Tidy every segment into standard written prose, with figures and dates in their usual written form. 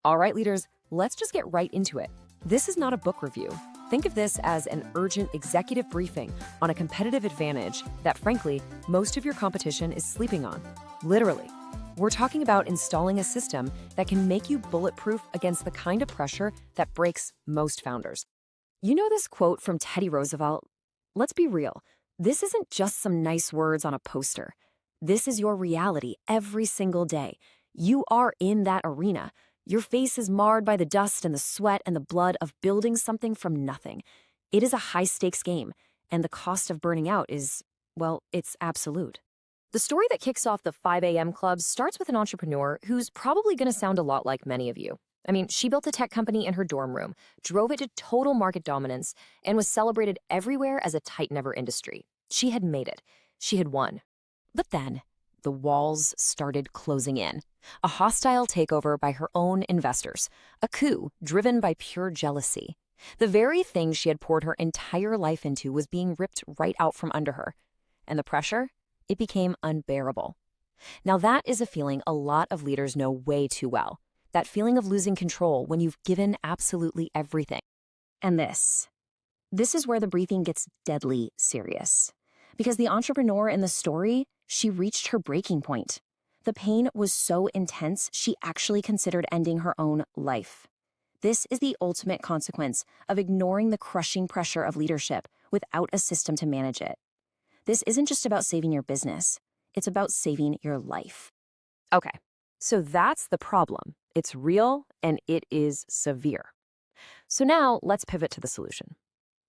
All right, leaders, let's just get right into it. This is not a book review. Think of this as an urgent executive briefing on a competitive advantage that, frankly, most of your competition is sleeping on. Literally. We're talking about installing a system that can make you bulletproof against the kind of pressure that breaks most founders. You know this quote from Teddy Roosevelt? Let's be real. This isn't just some nice words on a poster. This is your reality every single day. You are in that arena. Your face is marred by the dust and the sweat and the blood of building something from nothing. It is a high-stakes game, and the cost of burning out is, well, it's absolute. The story that kicks off the 5 a.m. Club starts with an entrepreneur who's probably going to sound a lot like many of you. I mean, she built a tech company in her dorm room, drove it to total market dominance, and was celebrated everywhere as a titan of her industry. She had made it. She had won. But then, the walls started closing in. A hostile takeover by her own investors. A coup driven by pure jealousy. The very thing she had poured her entire life into was being ripped right out from under her. And the pressure? It became unbearable. Now that is a feeling a lot of leaders know way too well. That feeling of losing control when you've given absolutely everything. And this is where the briefing gets deadly serious. Because the entrepreneur in the story, she reached her breaking point. The pain was so intense, she actually considered ending her own life. This is the ultimate consequence of ignoring the crushing pressure of leadership without a system to manage it. This isn't just about saving your business. It's about saving your life. Okay, so that's the problem. It's real and it is severe. So now let's pivot to the solution.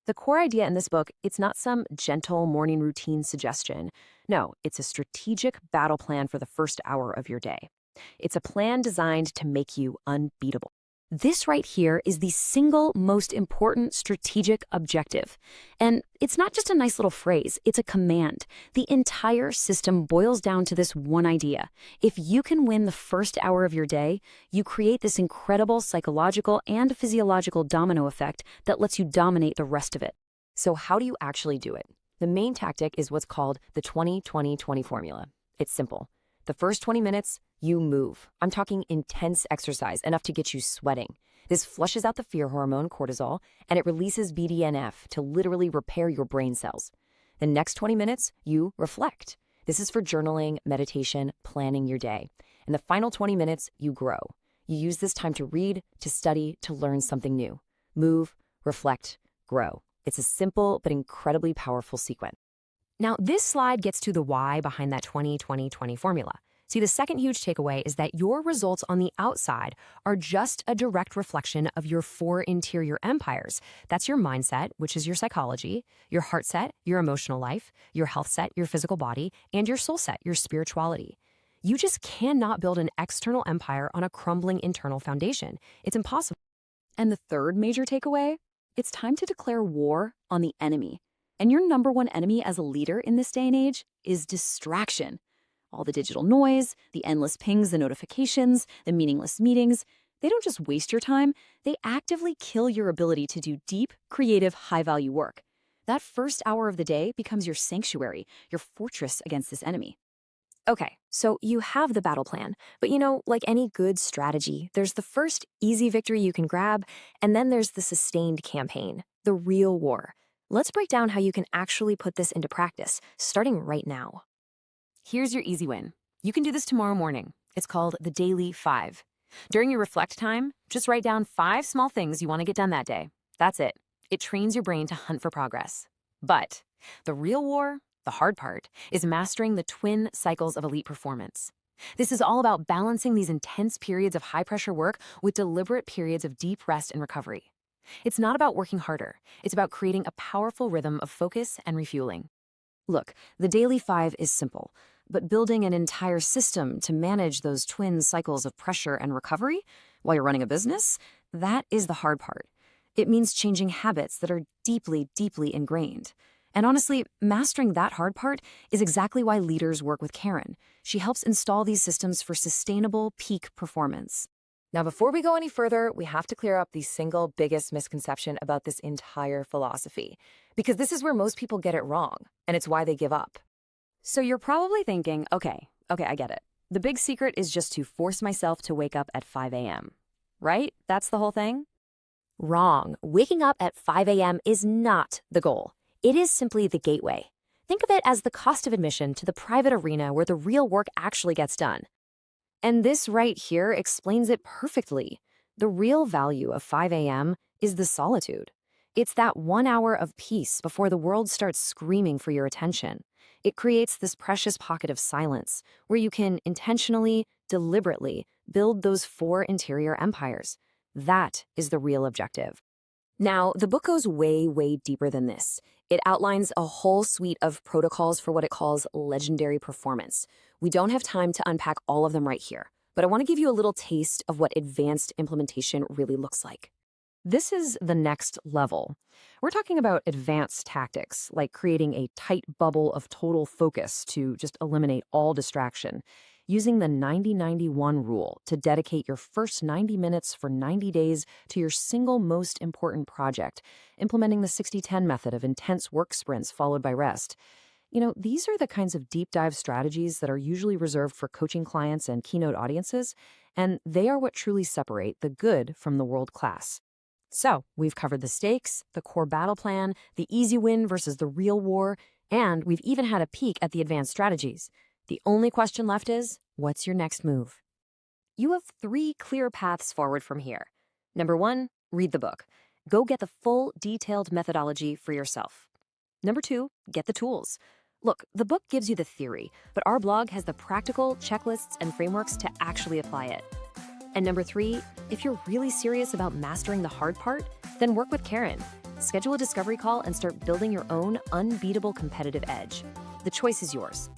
The core idea in this book, it's not some gentle morning routine suggestion. No, it's a strategic battle plan for the first hour of your day. It's a plan designed to make you unbeatable. This right here is the single most important strategic objective. And it's not just a nice little phrase, it's a command. The entire system boils down to this one idea. If you can win the first hour of your day, you create this incredible psychological and physiological domino effect that lets you dominate the rest of it. So how do you actually do it? The main tactic is what's called the 20-20-20 formula. It's simple. The first 20 minutes, you move. I'm talking intense exercise, enough to get you sweating. This flushes out the fear hormone, cortisol, and it releases BDNF to literally repair your brain cells. The next 20 minutes, you reflect. This is for journaling, meditation, planning your day. And the final 20 minutes, you grow. You use this time to read, to study, to learn something new. Move, reflect, grow. It's a simple but incredibly powerful sequence. Now, this slide gets to the why behind that 20-20-20 formula. See, the second huge takeaway is that your results on the outside are just a direct reflection of your 4 interior empires. That's your mindset, which is your psychology, your heart set, your emotional life, your health set, your physical body, and your soul set, your spirituality. You just cannot build an external empire on a crumbling internal foundation. It's impossible. And the third major takeaway? It's time to declare war on the enemy. And your number one enemy as a leader in this day and age is distraction. All the digital noise, the endless pings, the notifications, the meaningless meetings, they don't just waste your time, they actively kill your ability to do deep, creative, high-value work. That first hour of the day becomes your sanctuary, your fortress against this enemy. Okay, so you have the battle plan, but like any good strategy, there's the first easy victory you can grab, and then there's the sustained campaign, the real war. Let's break down how you can actually put this into practice, starting right now. Here's your easy win. You can do this tomorrow morning. It's called the Daily 5. During your reflect time, just write down 5 small things you want to get done that day. That's it. It trains your brain to hunt for progress. But the real war, the hard part, is mastering the twin cycles of elite performance. This is all about balancing these intense periods of high-pressure work with deliberate periods of deep rest and recovery. It's not about working harder. It's about creating a powerful rhythm of focus and refueling. Look, the Daily 5 is simple, but building an entire system to manage those twin cycles of pressure and recovery while you're running a business, that is the hard part. It means changing habits that are deeply, deeply ingrained. And honestly, mastering that hard part is exactly why leaders work with Karen. She helps install these systems for sustainable peak performance. Now, before we go any further, we have to clear up the single biggest misconception about this entire philosophy, because this is where most people get it wrong, and it's why they give up. So you're probably thinking, okay, I get it. The big secret is just to force myself to wake up at 5 a.m. right? That's the whole thing? Wrong. Waking up at 5 a.m. is not the goal. It is simply the gateway. Think of it as the cost of admission to the private arena where the real work actually gets done. And this right here explains it perfectly. The real value of 5 a.m. is the solitude. It's that 1 hour of peace before the world starts screaming for your attention. It creates this precious pocket of silence where you can intentionally, deliberately build those four interior empires. That is the real objective. Now, the book goes way, way deeper than this. It outlines a whole suite of protocols for what it calls legendary performance. We don't have time to unpack all of them right here, but I want to give you a little taste of what advanced implementation really looks like. This is the next level. We're talking about advanced tactics, like creating a tight bubble of total focus to just eliminate all distraction, using the 90-91 rule to dedicate your first 90 minutes for 90 days to your single most important project, implementing the 60-10 method of intense work sprints followed by rest. These are the kinds of deep dive strategies that are usually reserved for coaching clients and keynote audiences, and they are what truly separate the good from the world class. So, we've covered the stakes, the core battle plan, the easy win versus the real war, and we've even had a peek at the advanced strategies. The only question left is, what's your next move? You have 3 clear paths forward from here. Number 1, read the book. Go get the full, detailed methodology for yourself. Number 2, get the tools. Look, the book gives you the theory, but our blog has the practical checklists and frameworks to actually apply it. And number 3, if you're really serious about mastering the hard part, then work with Karen. Schedule a discovery call and start building your own unbeatable competitive edge. The choice is yours.